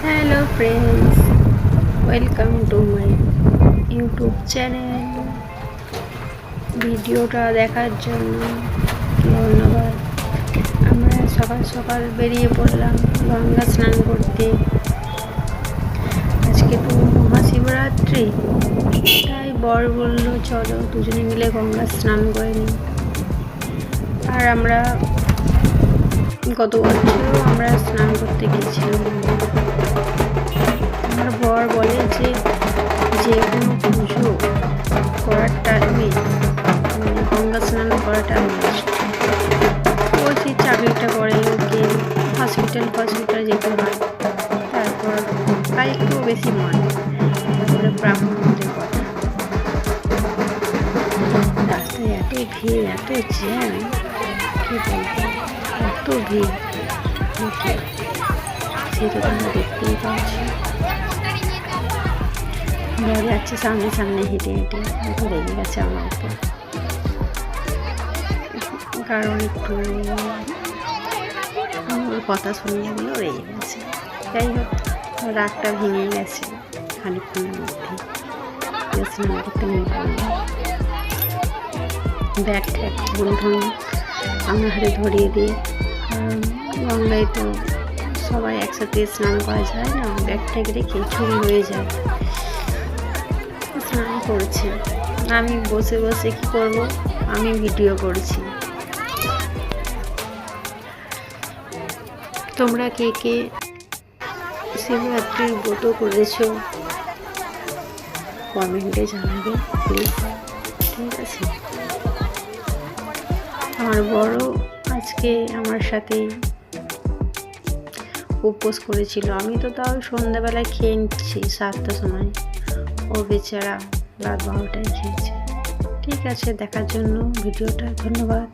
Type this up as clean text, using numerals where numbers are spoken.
Hello friends, welcome to my YouTube channel. ভিডিওটা দেখার জন্য ধন্যবাদ। আমরা সকাল সকাল বেরিয়ে পড়লাম গঙ্গা স্নান করতে। আজকে তো মহাশিবরাত্রি, তাই বর বললো চলো দুজনে মিলে গঙ্গা স্নান করে নিই। আর আমরা গত বছরও আমরা স্নান করতে গিয়েছিলাম। আমার বর বলে যে কোনো পুজো করার টাইমে গঙ্গা স্নান করাটা মাস্ট। ও সেই চাকরিটা করে, ওকে হসপিটাল যেতে হয়, তারপর তাই একটু বেশি মনে তারপরে ব্রাহ্মণদের কথা। রাস্তায় এত ভিড়, এত জ্যাম, কি বলবো, এত ভিড় সেটা তোমরা দেখতেই পাচ্ছ। বর যাচ্ছে সামনে হেঁটে এত রেগে গেছে আমার উপর, কারণ একটু আমার কথা শুনে বলে রেগে গেছে। যাই হোক, রাগটা ভেঙে গেছে খানিক্ষণের মধ্যে। স্নান করতে নিয়ে পড়লাম, ব্যাগ ট্যাগ বন্ধন আমার হাতে ধরিয়ে দিয়ে, কারণ গঙ্গায় তো সবাই একসাথে স্নান করা যায় না, ব্যাগ ট্যাগ রেখে চুরি হয়ে যায়। স্নান করছে, আমি বসে বসে কি করব, আমি ভিডিও করছি। তোমরা কে কে শিবরাত্রির ব্রত করেছো কমেন্টে জানাবে প্লিজ, ঠিক আছে? আমার বড় আজকে আমার সাথে উপোস করেছিল। আমি তো তাও সন্ধ্যাবেলায় খেয়ে নিচ্ছি 7টার সময়, ও বেচারা রাত 12টায় খেয়েছে। ঠিক আছে, দেখার জন্য ভিডিওটা ধন্যবাদ।